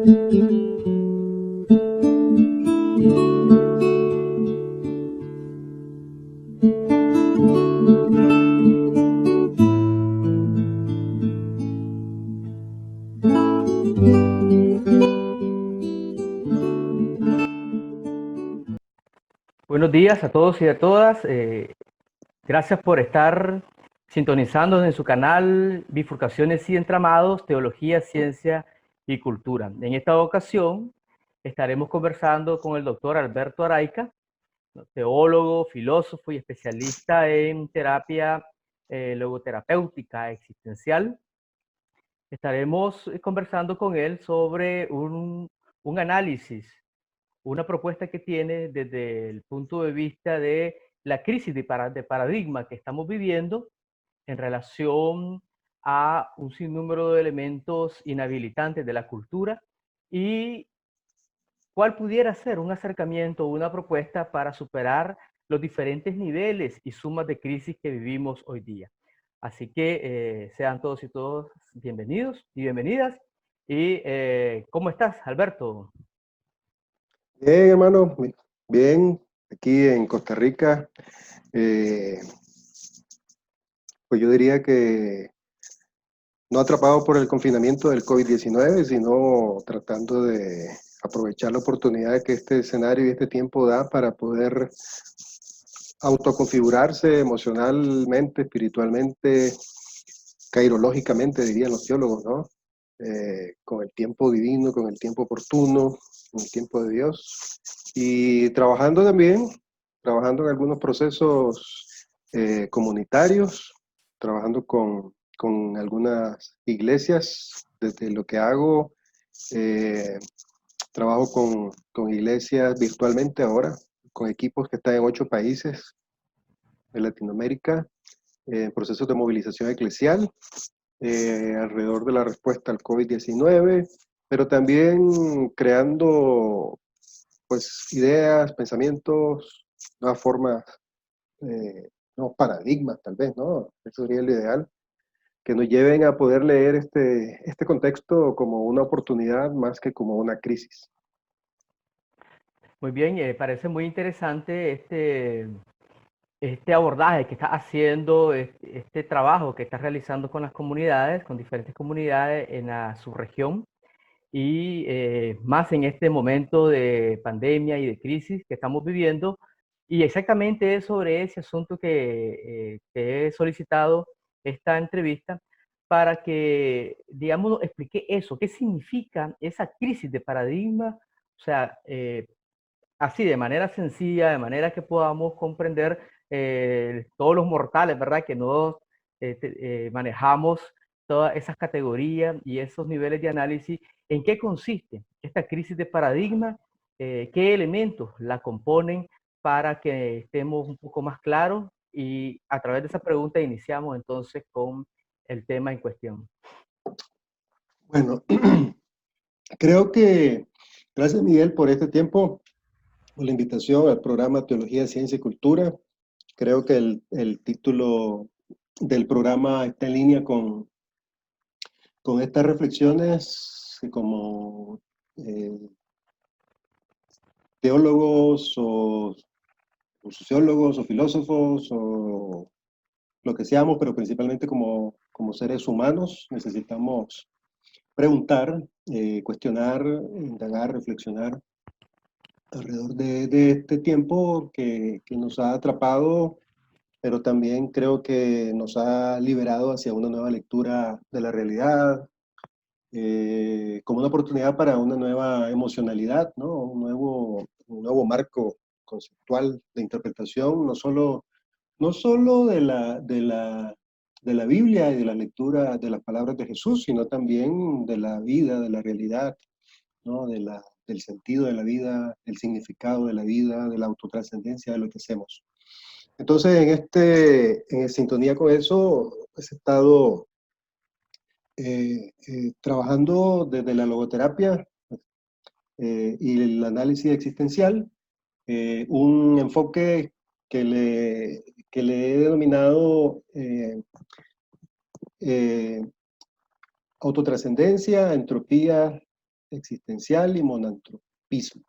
Buenos días a todos y a todas. Gracias por estar sintonizando en su canal Bifurcaciones y Entramados, Teología, Ciencia y Cultura. En esta ocasión estaremos conversando con el doctor Alberto Araica, teólogo, filósofo y especialista en terapia logoterapéutica existencial. Estaremos conversando con él sobre un análisis, una propuesta que tiene desde el punto de vista de la crisis de paradigma que estamos viviendo en relación a un sinnúmero de elementos inhabilitantes de la cultura y cuál pudiera ser un acercamiento o una propuesta para superar los diferentes niveles y sumas de crisis que vivimos hoy día. Así que sean todos y todas bienvenidos y bienvenidas. ¿Y cómo estás, Alberto? Bien, hermano, bien, aquí en Costa Rica, pues yo diría que no atrapado por el confinamiento del COVID-19, sino tratando de aprovechar la oportunidad que este escenario y este tiempo da para poder autoconfigurarse emocionalmente, espiritualmente, cairológicamente, dirían los teólogos, ¿no? Con el tiempo divino, con el tiempo oportuno, con el tiempo de Dios. Y trabajando también, trabajando en algunos procesos comunitarios, trabajando con algunas iglesias. Desde lo que hago, trabajo con iglesias virtualmente ahora, con equipos que están en 8 países de Latinoamérica, en procesos de movilización eclesial, alrededor de la respuesta al COVID-19, pero también creando pues ideas, pensamientos, nuevas formas, nuevos paradigmas tal vez, ¿no? Eso sería el ideal, que nos lleven a poder leer este contexto como una oportunidad más que como una crisis. Muy bien, parece muy interesante este abordaje que está haciendo, este trabajo que está realizando con las comunidades, con diferentes comunidades en la subregión y más en este momento de pandemia y de crisis que estamos viviendo. Y exactamente es sobre ese asunto que he solicitado esta entrevista para que, digamos, explique eso, qué significa esa crisis de paradigma, o sea, así de manera sencilla, de manera que podamos comprender todos los mortales, ¿verdad? Que no manejamos todas esas categorías y esos niveles de análisis, ¿en qué consiste esta crisis de paradigma? ¿Qué elementos la componen para que estemos un poco más claros? Y a través de esa pregunta iniciamos entonces con el tema en cuestión. Bueno, creo que gracias Miguel por este tiempo, por la invitación al programa Teología, Ciencia y Cultura. Creo que el título del programa está en línea con estas reflexiones que como eh, teólogos o sociólogos o filósofos o lo que seamos, pero principalmente como seres humanos, necesitamos preguntar, cuestionar, indagar, reflexionar alrededor de este tiempo que nos ha atrapado, pero también creo que nos ha liberado hacia una nueva lectura de la realidad, como una oportunidad para una nueva emocionalidad, ¿no? Un nuevo marco conceptual de interpretación, no solo de la Biblia y de la lectura de las palabras de Jesús, sino también de la vida, de la realidad, ¿no? Del sentido de la vida, del significado de la vida, de la autotrascendencia de lo que hacemos. Entonces, en sintonía con eso, pues, he estado trabajando desde la logoterapia y el análisis existencial, un enfoque que le he denominado autotrascendencia, entropía existencial y monantropismo.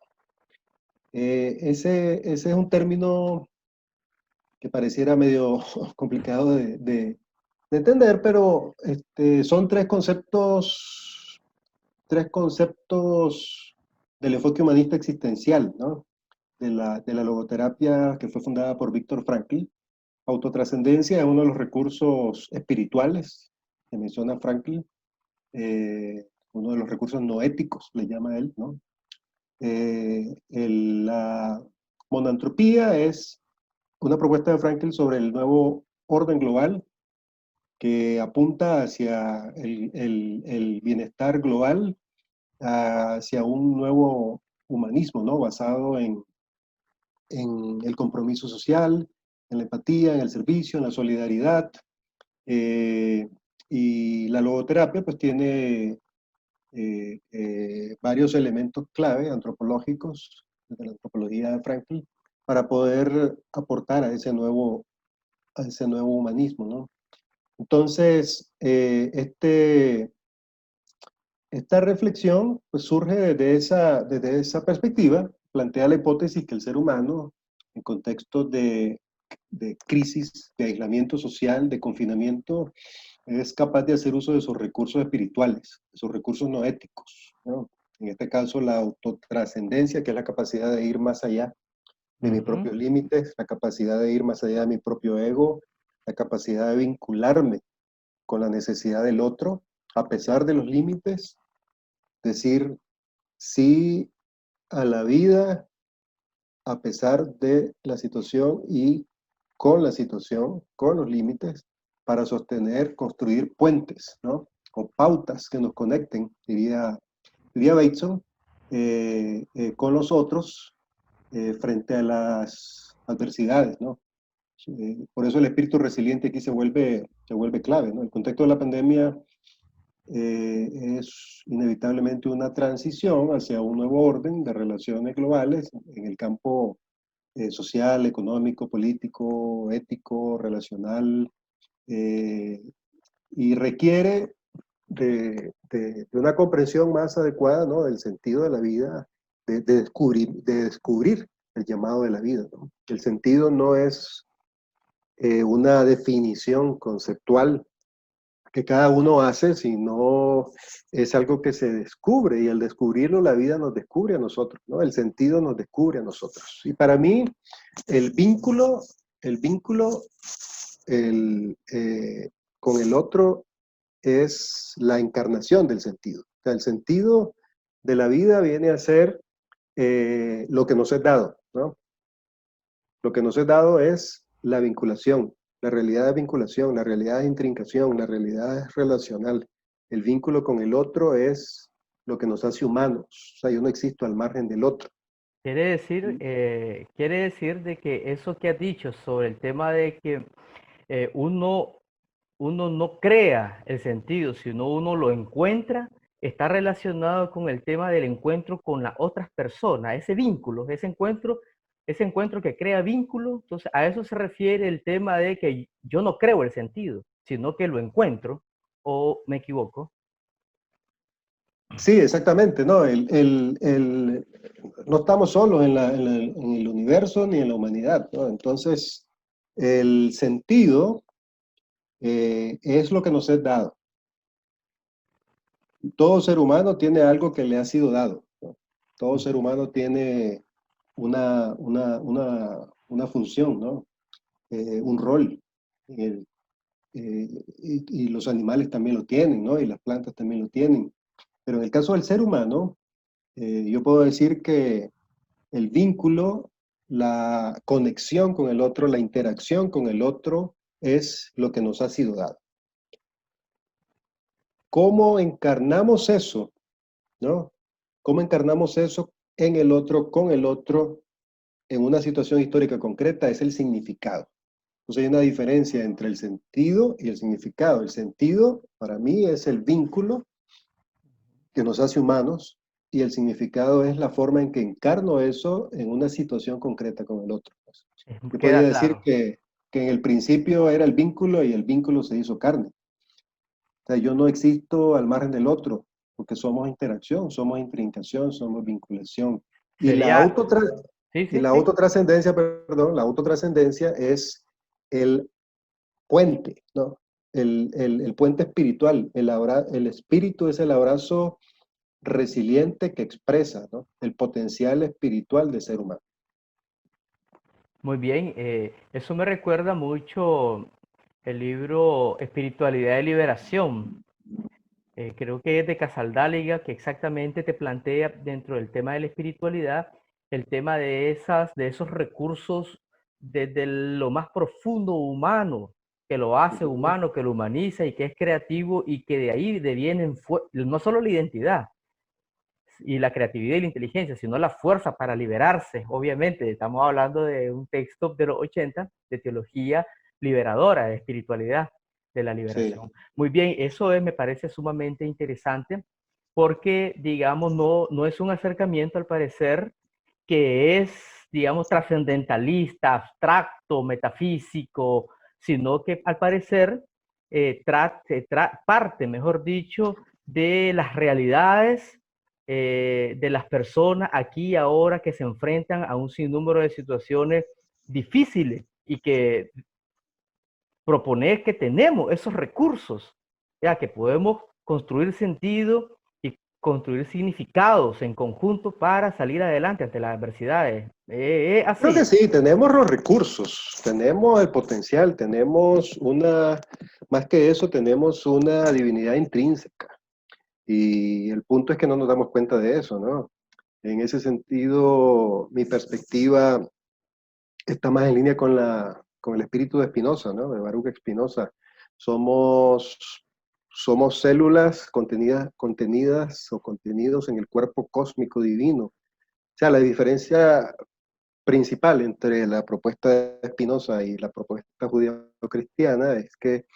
Ese es un término que pareciera medio complicado de entender, pero son tres conceptos del enfoque humanista existencial, ¿no? De la logoterapia que fue fundada por Viktor Frankl. Autotrascendencia es uno de los recursos espirituales que menciona Frankl, uno de los recursos no éticos, le llama él, ¿no? La monantropía es una propuesta de Frankl sobre el nuevo orden global que apunta hacia el bienestar global, hacia un nuevo humanismo, ¿no? Basado en el compromiso social, en la empatía, en el servicio, en la solidaridad. eh, y la logoterapia pues tiene varios elementos clave antropológicos de la antropología de Frankl para poder aportar a ese nuevo humanismo, ¿no? Entonces, esta reflexión pues, surge desde esa perspectiva, plantea la hipótesis que el ser humano, en contextos de crisis, de aislamiento social, de confinamiento, es capaz de hacer uso de sus recursos espirituales, de sus recursos no éticos, ¿no? En este caso, la autotrascendencia, que es la capacidad de ir más allá de mis Ujú. propios límites, la capacidad de ir más allá de mi propio ego, la capacidad de vincularme con la necesidad del otro, a pesar de los límites, decir sí a la vida, a pesar de la situación y con la situación, con los límites, para sostener, construir puentes, ¿no? O pautas que nos conecten, diría Bateson, con los otros frente a las adversidades, ¿no? Por eso el espíritu resiliente aquí se vuelve clave, ¿no? El contexto de la pandemia es inevitablemente una transición hacia un nuevo orden de relaciones globales en el campo social, económico, político, ético, relacional, eh, y requiere de una comprensión más adecuada, ¿no? Del sentido de la vida, de descubrir el llamado de la vida, ¿no? El sentido no es una definición conceptual que cada uno hace, sino es algo que se descubre y al descubrirlo la vida nos descubre a nosotros, ¿no? El sentido nos descubre a nosotros. Y para mí el vínculo el, con el otro es la encarnación del sentido. O sea, el sentido de la vida viene a ser lo que nos es dado, ¿no? Lo que nos es dado es la vinculación. La realidad es vinculación, la realidad es intrincación, la realidad es relacional. El vínculo con el otro es lo que nos hace humanos. O sea, yo no existo al margen del otro. Quiere decir de que eso que has dicho sobre el tema de que uno no crea el sentido, sino uno lo encuentra, está relacionado con el tema del encuentro con las otras personas, ese vínculo, ese encuentro que crea vínculo. Entonces, a eso se refiere el tema de que yo no creo el sentido, sino que lo encuentro, o me equivoco. Sí, exactamente, ¿no? No estamos solos en el universo ni en la humanidad, ¿no? Entonces, el sentido es lo que nos es dado. Todo ser humano tiene algo que le ha sido dado, ¿no? Todo ser humano tiene una función, ¿no? Un rol. Eh, y los animales también lo tienen, ¿no? Y las plantas también lo tienen. Pero en el caso del ser humano, yo puedo decir que el vínculo, la conexión con el otro, la interacción con el otro es lo que nos ha sido dado. ¿Cómo encarnamos eso, no? ¿Cómo encarnamos eso en el otro, con el otro, en una situación histórica concreta? Es el significado. Entonces hay una diferencia entre el sentido y el significado. El sentido, para mí, es el vínculo que nos hace humanos y el significado es la forma en que encarno eso en una situación concreta con el otro. Yo Queda podría decir claro. que en el principio era el vínculo y el vínculo se hizo carne. O sea, yo no existo al margen del otro. porque somos interacción, somos intrincación, somos vinculación. Y Sería, sí, y sí, la sí. autotrascendencia, perdón, la autotrascendencia es el puente, ¿no? El puente espiritual. El espíritu es el abrazo resiliente que expresa, ¿no? El potencial espiritual del ser humano. Muy bien. Eso me recuerda mucho el libro Espiritualidad de Liberación. Creo que es de Casaldáliga, que exactamente te plantea dentro del tema de la espiritualidad el tema de esos recursos desde lo más profundo humano, que lo hace Ujú. humano, que lo humaniza y que es creativo y que de ahí devienen no solo la identidad y la creatividad y la inteligencia, sino la fuerza para liberarse. Obviamente, estamos hablando de un texto de los 80 de teología liberadora, de espiritualidad de la Sí. liberación. Muy bien, eso me parece sumamente interesante porque, digamos, no es un acercamiento al parecer que es, digamos, trascendentalista, abstracto, metafísico, sino que al parecer parte, mejor dicho, de las realidades de las personas aquí y ahora que se enfrentan a un sinnúmero de situaciones difíciles y que proponer que tenemos esos recursos, ya que podemos construir sentido y construir significados en conjunto para salir adelante ante las adversidades. Creo que Así. sí, tenemos los recursos, tenemos el potencial, tenemos más que eso, tenemos una divinidad intrínseca. Y el punto es que no nos damos cuenta de eso, ¿no? En ese sentido, mi perspectiva está más en línea con el espíritu de Spinoza, ¿no? De Baruch Spinoza. Somos, somos células contenidas o contenidos en el cuerpo cósmico divino. O sea, la diferencia principal entre la propuesta de Spinoza y la propuesta judío-cristiana es que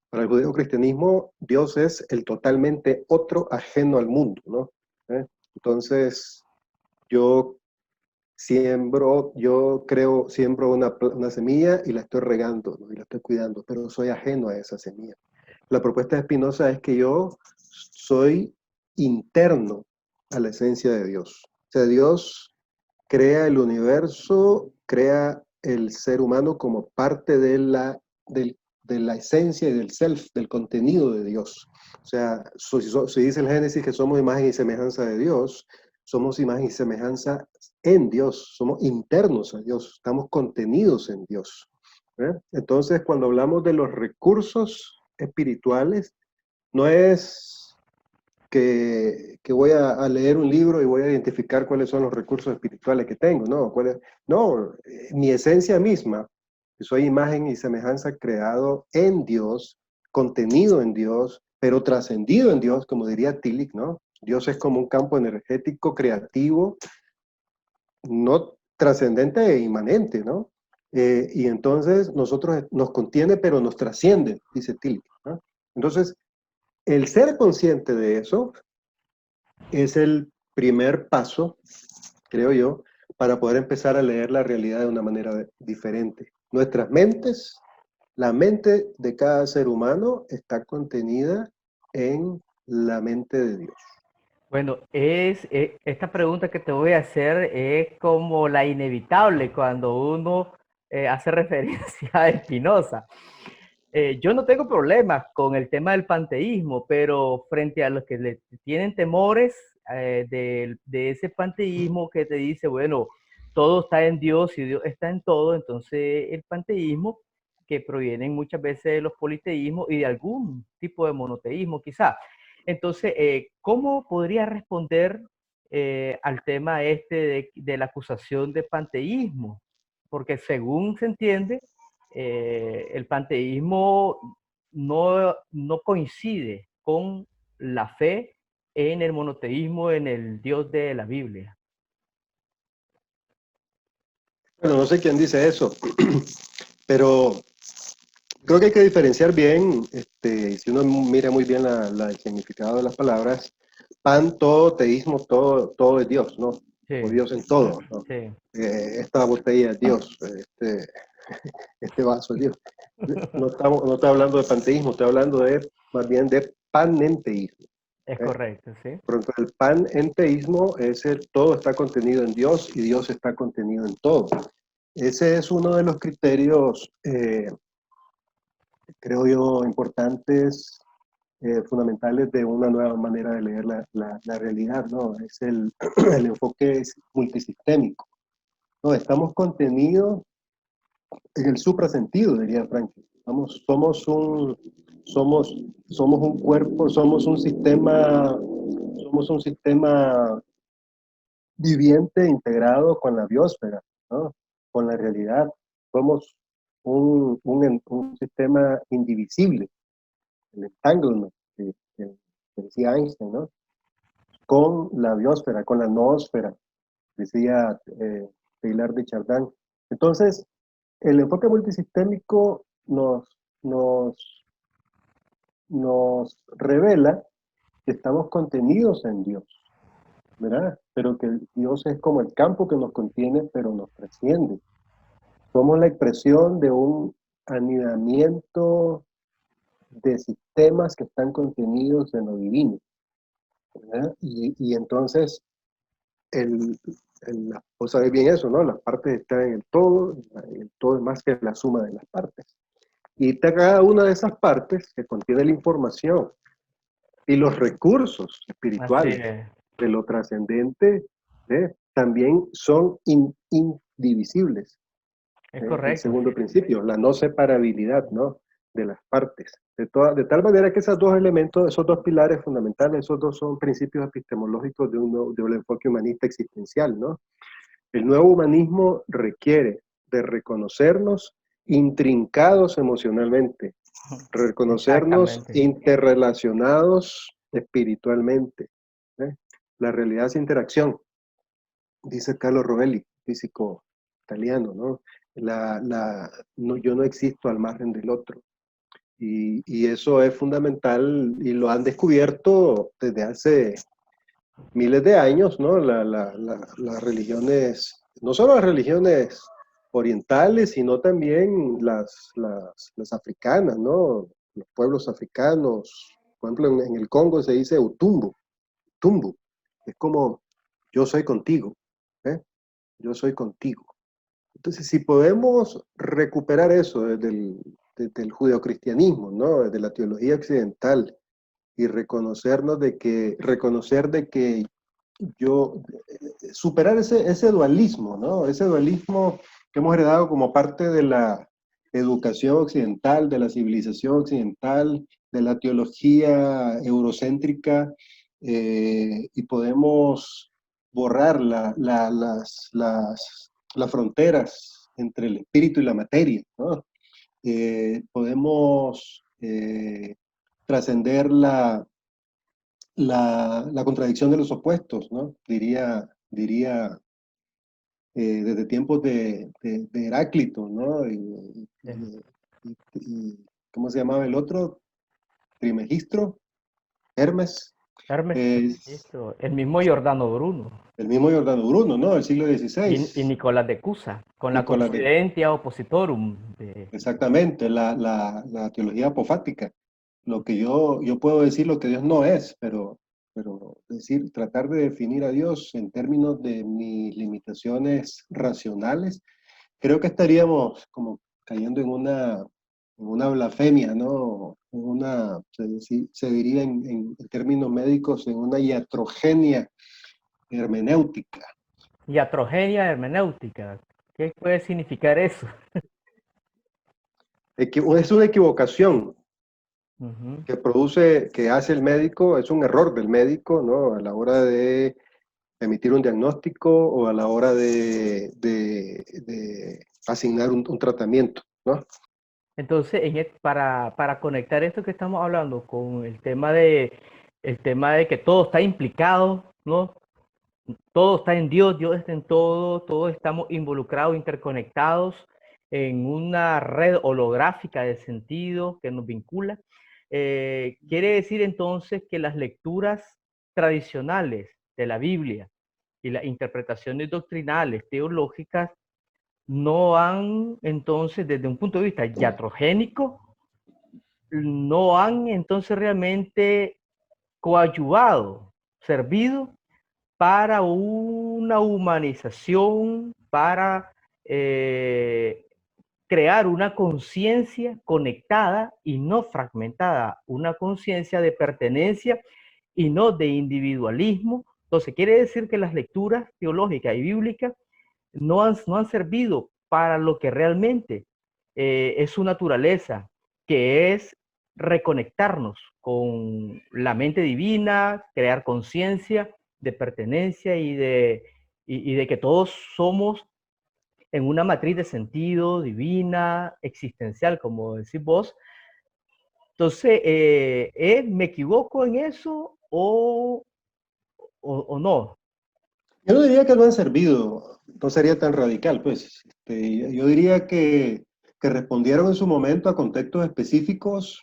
para el judío-cristianismo Dios es el totalmente otro ajeno al mundo, ¿no? Entonces, yo siembro una semilla y la estoy regando, ¿no? Y la estoy cuidando, pero soy ajeno a esa semilla. La propuesta de Spinoza es que yo soy interno a la esencia de Dios. O sea, Dios crea el universo, crea el ser humano como parte de la esencia y del self, del contenido de Dios. O sea, si dice el Génesis que somos imagen y semejanza de Dios, somos imagen y semejanza en Dios, somos internos a Dios, estamos contenidos en Dios. Entonces, cuando hablamos de los recursos espirituales, no es que voy a leer un libro y voy a identificar cuáles son los recursos espirituales que tengo, ¿no? No, mi esencia misma, que soy imagen y semejanza creado en Dios, contenido en Dios, pero trascendido en Dios, como diría Tillich, ¿no? Dios es como un campo energético creativo, no trascendente e inmanente, ¿no? Y entonces nosotros nos contiene, pero nos trasciende, dice Tillich, ¿no? Entonces, el ser consciente de eso es el primer paso, creo yo, para poder empezar a leer la realidad de una manera diferente. Nuestras mentes, la mente de cada ser humano está contenida en la mente de Dios. Bueno, esta pregunta que te voy a hacer es como la inevitable cuando uno hace referencia a Spinoza. Yo no tengo problemas con el tema del panteísmo, pero frente a los que le tienen temores de ese panteísmo que te dice, bueno, todo está en Dios y Dios está en todo, entonces el panteísmo, que provienen muchas veces de los politeísmos y de algún tipo de monoteísmo quizá. Entonces, ¿cómo podría responder al tema este de la acusación de panteísmo? Porque según se entiende, el panteísmo no coincide con la fe en el monoteísmo, en el Dios de la Biblia. Bueno, no sé quién dice eso, pero creo que hay que diferenciar bien, si uno mira muy bien el significado de las palabras, pan, todo, teísmo, todo es Dios, ¿no? O Sí, Dios en todo, ¿no? sí. Esta botella es Dios, este vaso es Dios. No está hablando de panteísmo, estoy hablando más bien de panenteísmo. Es ¿eh? correcto, sí. Pronto el panenteísmo es todo está contenido en Dios y Dios está contenido en todo. Ese es uno de los criterios, creo yo, importantes, fundamentales de una nueva manera de leer la realidad, ¿no? Es el enfoque multisistémico. No, estamos contenidos en el suprasentido, diría Franklin. Somos, somos un cuerpo, somos un sistema viviente integrado con la biosfera, ¿no? Con la realidad. Somos un sistema indivisible, el entanglement que decía Einstein, ¿no? Con la biosfera, con la noósfera, decía Teilhard de Chardin. Entonces, el enfoque multisistémico nos revela que estamos contenidos en Dios, ¿verdad? Pero que Dios es como el campo que nos contiene, pero nos trasciende. Somos la expresión de un anidamiento de sistemas que están contenidos en lo divino, ¿verdad? Y entonces, vos sabés bien eso, ¿no? Las partes están en el todo es más que la suma de las partes. Y cada una de esas partes que contiene la información y los recursos Así espirituales es. de lo trascendente, también son indivisibles. Es El correcto, segundo sí. principio, la no separabilidad, ¿no? De las partes. De tal manera que esos dos elementos, esos dos pilares fundamentales, esos dos son principios epistemológicos de un enfoque humanista existencial, ¿no? El nuevo humanismo requiere de reconocernos intrincados emocionalmente, reconocernos Exactamente. interrelacionados espiritualmente. ¿eh? La realidad es interacción, dice Carlo Rovelli, físico italiano, ¿no? Yo no existo al margen del otro. Y eso es fundamental y lo han descubierto desde hace miles de años, ¿no? Las religiones, no solo las religiones orientales, sino también las africanas, ¿no? Los pueblos africanos. Por ejemplo, en el Congo se dice Utumbu, Tumbu. Es como, yo soy contigo, ¿eh? Yo soy contigo. Entonces, si podemos recuperar eso desde el judeocristianismo, ¿no? Desde la teología occidental, y reconocer de que yo, superar ese dualismo, ¿no? Ese dualismo que hemos heredado como parte de la educación occidental, de la civilización occidental, de la teología eurocéntrica, y podemos borrar las fronteras entre el espíritu y la materia, ¿no? Podemos trascender la contradicción de los opuestos, ¿no? Diría desde tiempos de Heráclito, ¿no? ¿Cómo se llamaba el otro? Trimegistro, Hermes, Hermes es Trismegisto, el mismo Giordano Bruno el mismo Giordano Bruno, ¿no? Del siglo y XVI. Nicolás de Cusa, con la Nicolás de, Confidentia Oppositorum. exactamente, la teología apofática. Lo que yo puedo decir lo que Dios no es, pero decir, tratar de definir a Dios en términos de mis limitaciones racionales, creo que estaríamos como cayendo en una blasfemia, ¿no? Se diría en términos médicos, en una iatrogenia hermenéutica. Iatrogenia hermenéutica. ¿Qué puede significar eso? Es una equivocación Ujú. que hace el médico, es un error del médico, ¿no? A la hora de emitir un diagnóstico o a la hora de asignar un tratamiento, ¿no? Entonces, para conectar esto que estamos hablando con el tema de que todo está implicado, ¿no? Todo está en Dios, Dios está en todo, todos estamos involucrados, interconectados en una red holográfica de sentido que nos vincula. Quiere decir entonces que las lecturas tradicionales de la Biblia y las interpretaciones doctrinales, teológicas, no han entonces, desde un punto de vista iatrogénico, no han entonces realmente coadyuvado, servido para una humanización, para crear una conciencia conectada y no fragmentada, una conciencia de pertenencia y no de individualismo. Entonces, quiere decir que las lecturas teológicas y bíblicas no han servido para lo que realmente es su naturaleza, que es reconectarnos con la mente divina, crear conciencia de pertenencia y de que todos somos en una matriz de sentido divina, existencial, como decís vos. Entonces, ¿me equivoco en eso o no? Yo no diría que no han servido, no sería tan radical, pues. Yo diría que respondieron en su momento a contextos específicos,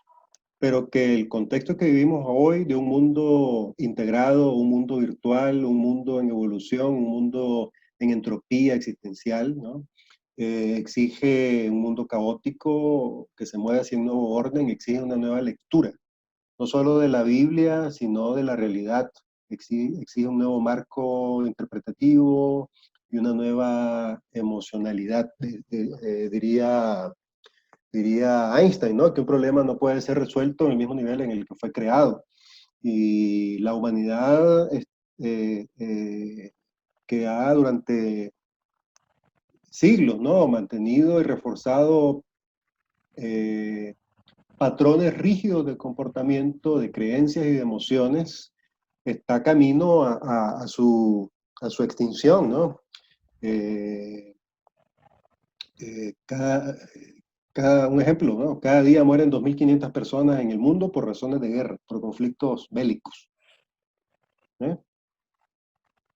pero que el contexto que vivimos hoy de un mundo integrado, un mundo virtual, un mundo en evolución, un mundo en entropía existencial, ¿no? Exige un mundo caótico que se mueve hacia un nuevo orden, exige una nueva lectura, no solo de la Biblia, sino de la realidad. Exige un nuevo marco interpretativo y una nueva emocionalidad, diría Einstein, ¿no? Que un problema no puede ser resuelto en el mismo nivel en el que fue creado. Y la humanidad que ha durante siglos, ¿no? Mantenido y reforzado eh, patrones rígidos de comportamiento, de creencias y de emociones, está camino a su extinción, ¿no? Eh, eh, cada, un ejemplo, ¿no? Cada día mueren 2.500 personas en el mundo por razones de guerra, por conflictos bélicos. ¿Eh?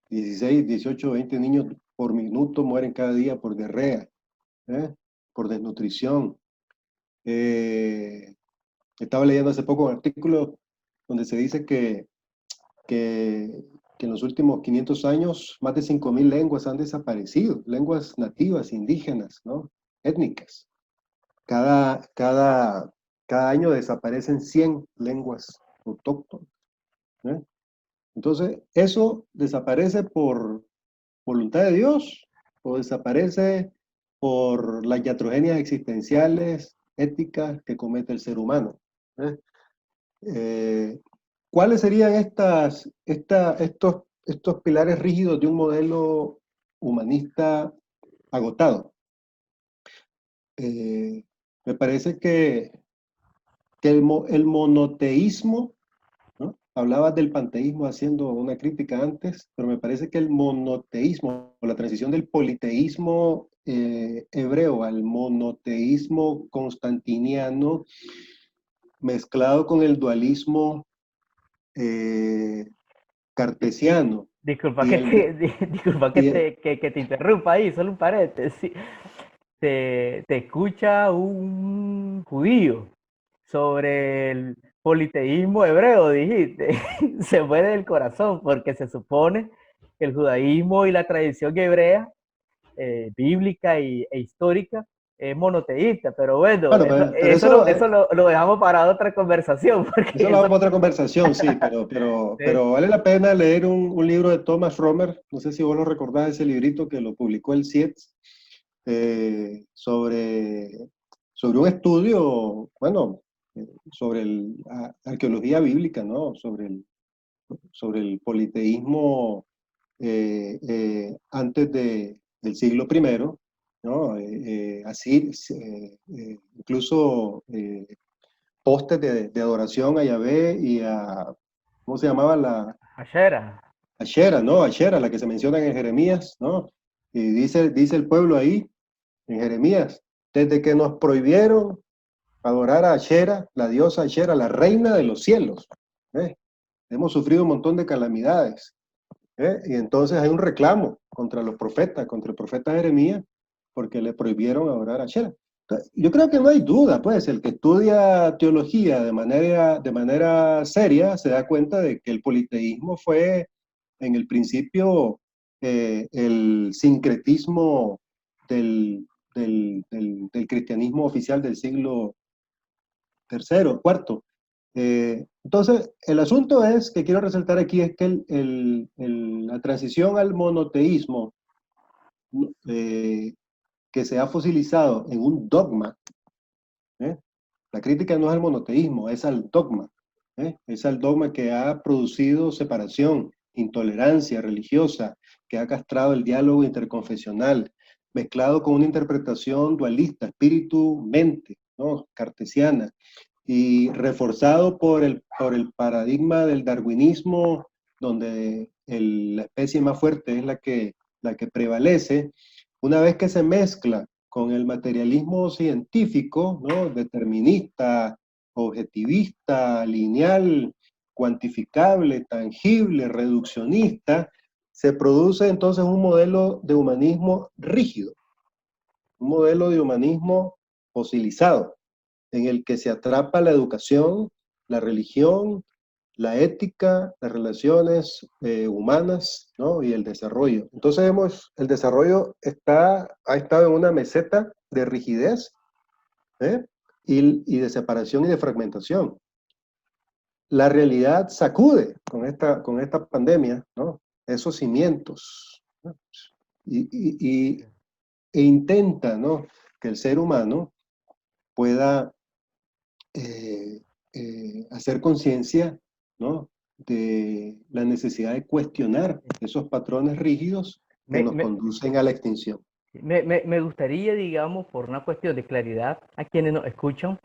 16, 18, 20 niños por minuto mueren cada día por diarrea, ¿eh? Por desnutrición. Eh, Estaba leyendo hace poco un artículo donde se dice que, que en los últimos 500 años más de 5.000 lenguas han desaparecido, lenguas nativas, indígenas, ¿no? Étnicas. Cada año desaparecen 100 lenguas autóctonas. ¿Eh? Entonces, ¿eso desaparece por voluntad de Dios o desaparece por las iatrogenias existenciales, éticas que comete el ser humano? ¿Eh? Eh, ¿Cuáles serían estos pilares rígidos de un modelo humanista agotado? Eh, Me parece que el monoteísmo, ¿no? Hablabas del panteísmo haciendo una crítica antes, pero me parece que el monoteísmo, la transición del politeísmo hebreo al monoteísmo constantiniano, mezclado con el dualismo eh, cartesiano Disculpa y que el, disculpa y el- que te interrumpa ahí, solo un paréntesis. Te escucha un judío sobre el politeísmo hebreo, dijiste. Se muere del corazón porque se supone que el judaísmo y la tradición hebrea, bíblica e histórica, es monoteísta, pero bueno, bueno, pero eso lo dejamos para otra conversación, eso porque lo vamos eso... a otra conversación, sí, pero, pero, Sí, pero vale la pena leer un libro de Thomas Romer, no sé si vos lo recordás, ese librito que lo publicó el CIETS, sobre un estudio, bueno, sobre arqueología bíblica, ¿no? Sobre el politeísmo antes del siglo primero, ¿no? Así, incluso postes de adoración a Yahvé y ¿cómo se llamaba? Ashera. Ashera, ¿no? Ashera, la que se menciona en Jeremías, ¿no? Y dice el pueblo ahí, en Jeremías, desde que nos prohibieron adorar a Ashera, la diosa Ashera, la reina de los cielos, ¿eh? Hemos sufrido un montón de calamidades. Y entonces hay un reclamo contra el profeta Jeremías, porque le prohibieron adorar a Shera. Yo creo que no hay duda, pues, el que estudia teología de manera seria se da cuenta de que el politeísmo fue en el principio el sincretismo del cristianismo oficial del siglo tercero, cuarto. Entonces, el asunto es, que quiero resaltar aquí, es que la transición al monoteísmo, eh, que se ha fosilizado en un dogma, ¿eh? La crítica no es al monoteísmo, es al dogma, ¿eh? Es al dogma que ha producido separación, intolerancia religiosa, que ha castrado el diálogo interconfesional, mezclado con una interpretación dualista, espíritu-mente, ¿no? Cartesiana, y reforzado por el paradigma del darwinismo, donde la especie más fuerte es la que prevalece. Una vez que se mezcla con el materialismo científico, ¿no? Determinista, objetivista, lineal, cuantificable, tangible, reduccionista, se produce entonces un modelo de humanismo rígido, un modelo de humanismo fosilizado, en el que se atrapa la educación, la religión, la ética, las relaciones humanas, ¿no? Y el desarrollo. Entonces el desarrollo ha estado en una meseta de rigidez, ¿eh? y de separación y de fragmentación. La realidad sacude con esta pandemia, ¿no? Esos cimientos, ¿no? E intenta, ¿no? Que el ser humano pueda hacer conciencia, ¿no? De la necesidad de cuestionar esos patrones rígidos que Me, nos me, conducen a la extinción. me gustaría, digamos, por una cuestión de claridad a quienes nos escuchan,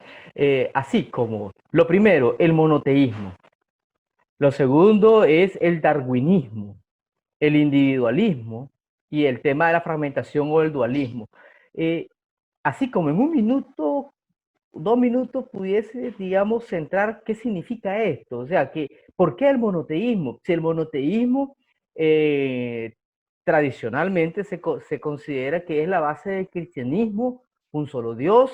así como lo primero, el monoteísmo. Lo segundo es el darwinismo, el individualismo y el tema de la fragmentación o el dualismo. Eh, Así como en un minuto, 2 minutos pudiese, digamos, centrar qué significa esto. O sea, ¿por qué el monoteísmo? Si el monoteísmo eh, tradicionalmente se considera que es la base del cristianismo, un solo Dios,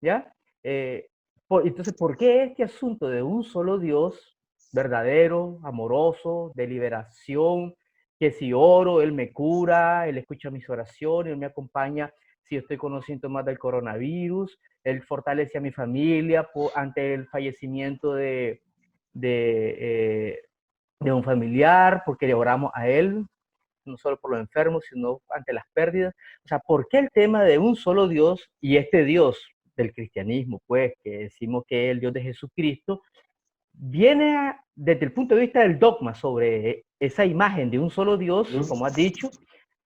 ¿ya? Entonces, ¿por qué este asunto de un solo Dios verdadero, amoroso, de liberación, que si oro, Él me cura, Él escucha mis oraciones, Él me acompaña si estoy con los síntomas del coronavirus, Él fortalece a mi familia ante el fallecimiento de, de un familiar, porque le oramos a Él, no solo por los enfermos, sino ante las pérdidas? O sea, ¿por qué el tema de un solo Dios y este Dios del cristianismo, pues, que decimos que es el Dios de Jesucristo, viene desde el punto de vista del dogma sobre esa imagen de un solo Dios, como has dicho?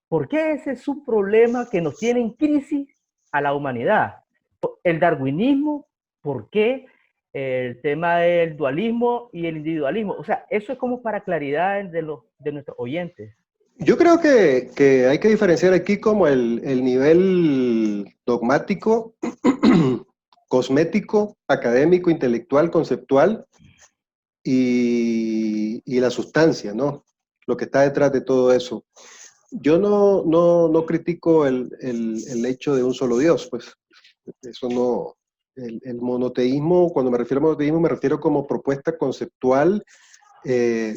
¿Por qué ese es un problema que nos tiene en crisis a la humanidad? El darwinismo, ¿por qué el tema del dualismo y el individualismo? O sea, eso es como para claridad de nuestros oyentes. Yo creo que hay que diferenciar aquí como el nivel dogmático, cosmético, académico, intelectual, conceptual, y la sustancia, ¿no? Lo que está detrás de todo eso. Yo no critico el hecho de un solo Dios, pues eso no. El monoteísmo, cuando me refiero a monoteísmo, me refiero como propuesta conceptual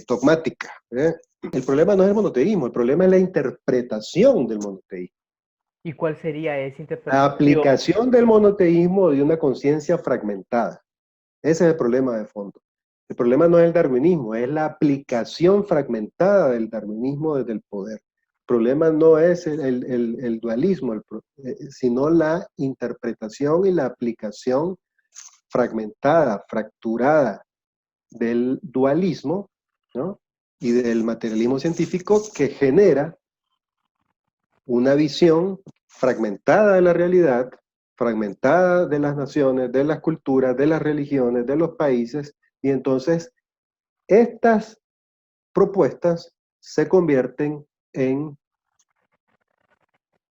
dogmática, ¿eh? El problema no es el monoteísmo, el problema es la interpretación del monoteísmo. ¿Y cuál sería esa La interpretación? aplicación del monoteísmo de una conciencia fragmentada. Ese es el problema de fondo. El problema no es el darwinismo, es la aplicación fragmentada del darwinismo desde el poder. El problema no es el dualismo, sino la interpretación y la aplicación fragmentada, fracturada del dualismo, ¿no? Y del materialismo científico, que genera una visión fragmentada de la realidad, fragmentada de las naciones, de las culturas, de las religiones, de los países, y entonces estas propuestas se convierten en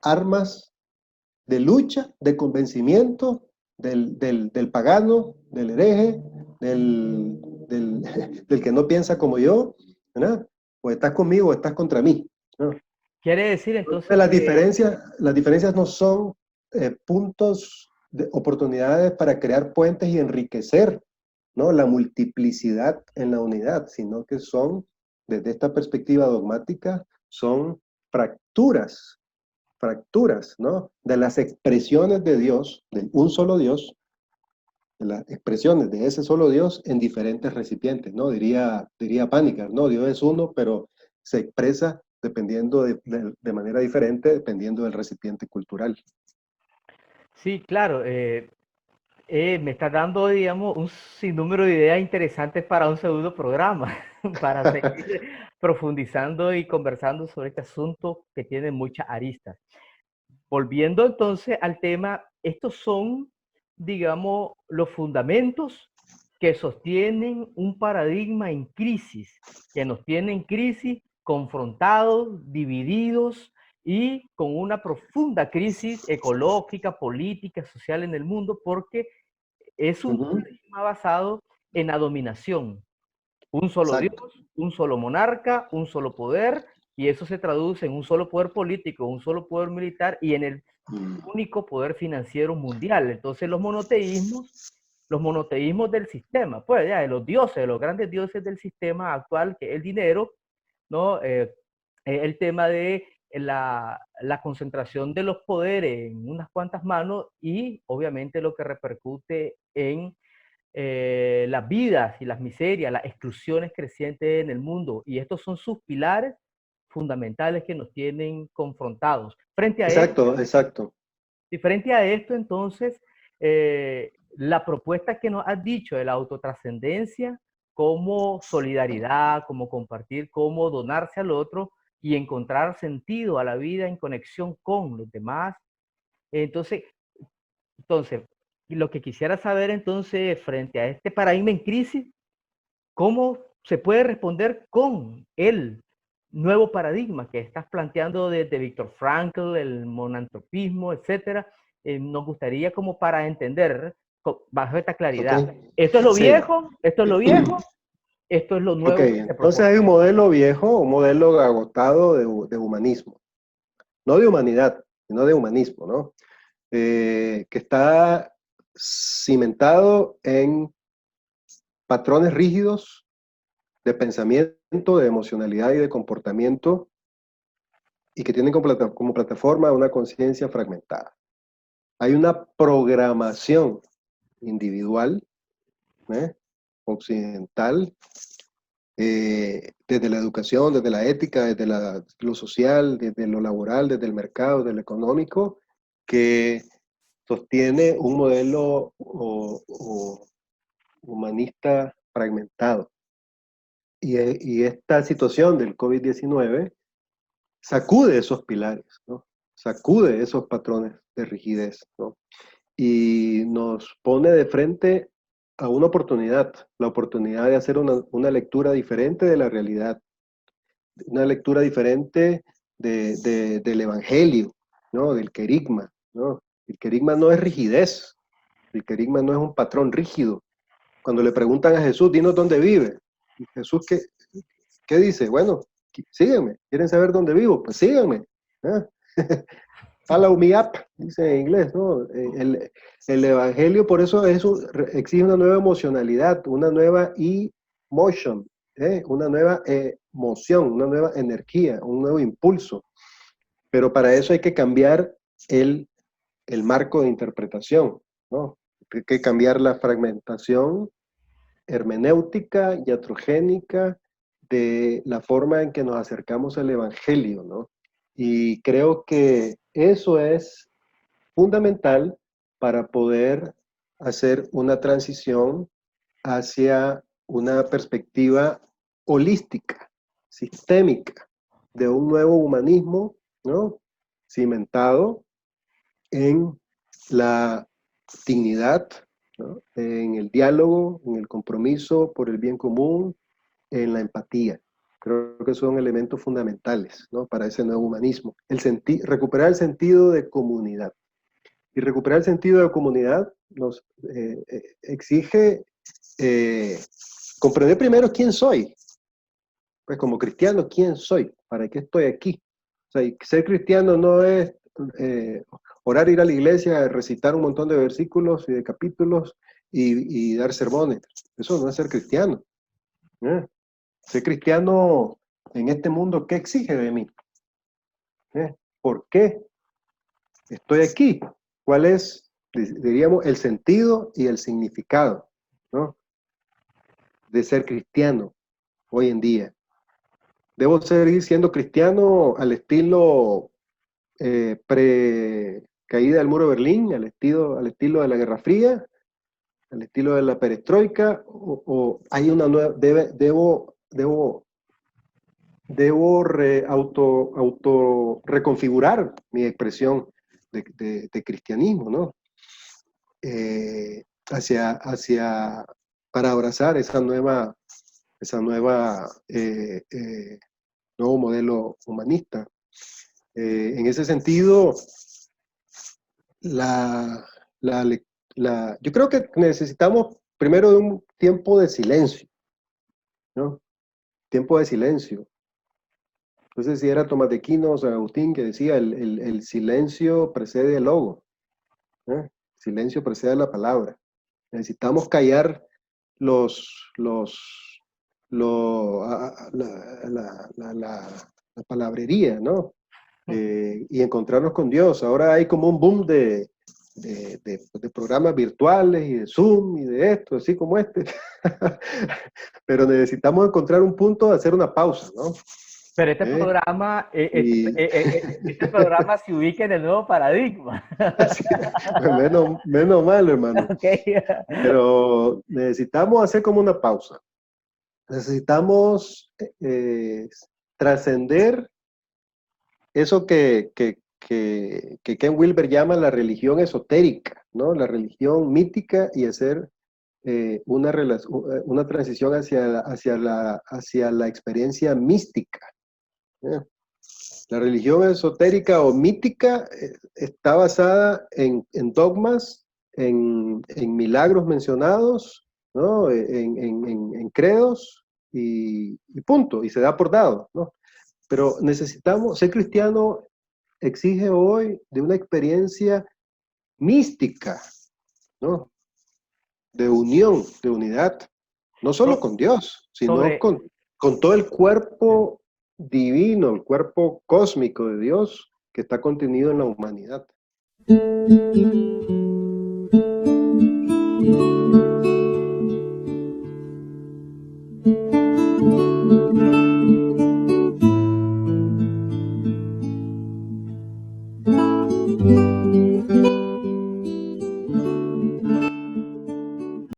armas de lucha, de convencimiento del pagano, del hereje, del, del que no piensa como yo, ¿verdad? O estás conmigo o estás contra mí, ¿no? Quiere decir Entonces, entonces las diferencias no son puntos de oportunidades para crear puentes y enriquecer, ¿no? La multiplicidad en la unidad, sino que son, desde esta perspectiva dogmática, son fracturas, fracturas, ¿no? De las expresiones de Dios, de un solo Dios, de las expresiones de ese solo Dios en diferentes recipientes, ¿no? Diría Panikkar, ¿no? Dios es uno, pero se expresa dependiendo de manera diferente, dependiendo del recipiente cultural. Sí, claro. Me está dando, digamos, un sinnúmero de ideas interesantes para un segundo programa, para seguir profundizando y conversando sobre este asunto que tiene muchas aristas. Volviendo entonces al tema, estos son, digamos, los fundamentos que sostienen un paradigma en crisis, que nos tiene en crisis, confrontados, divididos y con una profunda crisis ecológica, política, social en el mundo, porque es un paradigma basado en la dominación. Un solo Dios, Exacto. un solo monarca, un solo poder, y eso se traduce en un solo poder político, un solo poder militar y en el único poder financiero mundial. Entonces los monoteísmos del sistema, pues ya de los dioses, de los grandes dioses del sistema actual, que es el dinero, ¿no? El tema de la concentración de los poderes en unas cuantas manos y obviamente lo que repercute en las vidas y las miserias, las exclusiones crecientes en el mundo. Y estos son sus pilares fundamentales que nos tienen confrontados. Exacto, exacto. Y frente a esto, entonces, la propuesta que nos has dicho de la autotrascendencia como solidaridad, como compartir, como donarse al otro y encontrar sentido a la vida en conexión con los demás. Entonces, entonces, lo que quisiera saber entonces, frente a este paradigma en crisis, ¿cómo se puede responder con el nuevo paradigma que estás planteando desde Viktor Frankl, el monantropismo, etcétera? Nos gustaría como para entender bajo esta Ok. claridad. Esto es lo Sí. viejo, esto es lo viejo, esto es lo Ok, nuevo que se entonces propone. hay un modelo viejo, un modelo agotado de humanismo. No de humanidad, sino de humanismo, ¿no? Que está cimentado en patrones rígidos de pensamiento, de emocionalidad y de comportamiento, y que tienen como plataforma una conciencia fragmentada. Hay una programación individual, ¿eh? Occidental, desde la educación, desde la ética, desde lo social, desde lo laboral, desde el mercado, desde lo económico, que sostiene un modelo humanista fragmentado. Y esta situación del COVID-19 sacude esos pilares, ¿no? Sacude esos patrones de rigidez, ¿no? Y nos pone de frente a una oportunidad, la oportunidad de hacer una lectura diferente de la realidad, una lectura diferente del Evangelio, ¿no? Del querigma, ¿no? El querigma no es rigidez, el querigma no es un patrón rígido. Cuando le preguntan a Jesús, dinos dónde vive. ¿Y Jesús qué dice? Bueno, sígueme. ¿Quieren saber dónde vivo? Pues síganme. ¿Eh? Follow me up, dice en inglés, ¿no? El Evangelio por eso exige una nueva emocionalidad, una nueva emotion, una nueva emoción, una nueva energía, un nuevo impulso. Pero para eso hay que cambiar el, el marco de interpretación, ¿no? Hay que cambiar la fragmentación hermenéutica, iatrogénica, de la forma en que nos acercamos al Evangelio, ¿no? Y creo que eso es fundamental para poder hacer una transición hacia una perspectiva holística, sistémica, de un nuevo humanismo, ¿no? Cimentado en la dignidad, ¿no? En el diálogo, en el compromiso por el bien común, en la empatía. Creo que son elementos fundamentales, ¿no? Para ese nuevo humanismo. Recuperar el sentido de comunidad. Y recuperar el sentido de comunidad nos exige comprender primero quién soy. Pues como cristiano, ¿quién soy? ¿Para qué estoy aquí? O sea, y ser cristiano no es orar, ir a la iglesia, recitar un montón de versículos y de capítulos y dar sermones. Eso no es ser cristiano. ¿Eh? Ser cristiano en este mundo, ¿qué exige de mí? ¿Eh? ¿Por qué estoy aquí? ¿Cuál es diríamos, el sentido y el significado, ¿no? De ser cristiano hoy en día. ¿Debo seguir siendo cristiano al estilo pre-caída del muro de Berlín, al estilo de la Guerra Fría, al estilo de la perestroika, o hay una nueva, debo reconfigurar mi expresión de cristianismo, ¿no? Eh, para abrazar nuevo modelo humanista. En ese sentido, yo creo que necesitamos primero de un tiempo de silencio, ¿no? Tiempo de silencio. No sé si era Tomás de Aquino o San Agustín que decía, el silencio precede el logo, ¿eh? Silencio precede la palabra. Necesitamos callar los, lo- a- la palabrería, ¿no? Y encontrarnos con Dios. Ahora hay como un boom de programas virtuales y de Zoom y de esto, así como este. Pero necesitamos encontrar un punto de hacer una pausa, ¿no? Pero este ¿Eh? programa, Y este programa se ubica en el nuevo paradigma. así, pues menos mal, hermano. Okay. Pero necesitamos hacer como una pausa. Necesitamos trascender eso que Ken Wilber llama la religión esotérica, ¿no? La religión mítica, y hacer una transición hacia la experiencia mística, ¿eh? La religión esotérica o mítica está basada en dogmas, en milagros mencionados, ¿no? En credos y punto, y se da por dado, ¿no? Pero ser cristiano exige hoy de una experiencia mística, ¿no? De unión, de unidad, no solo con Dios, sino Sobre, con todo el cuerpo divino, el cuerpo cósmico de Dios que está contenido en la humanidad.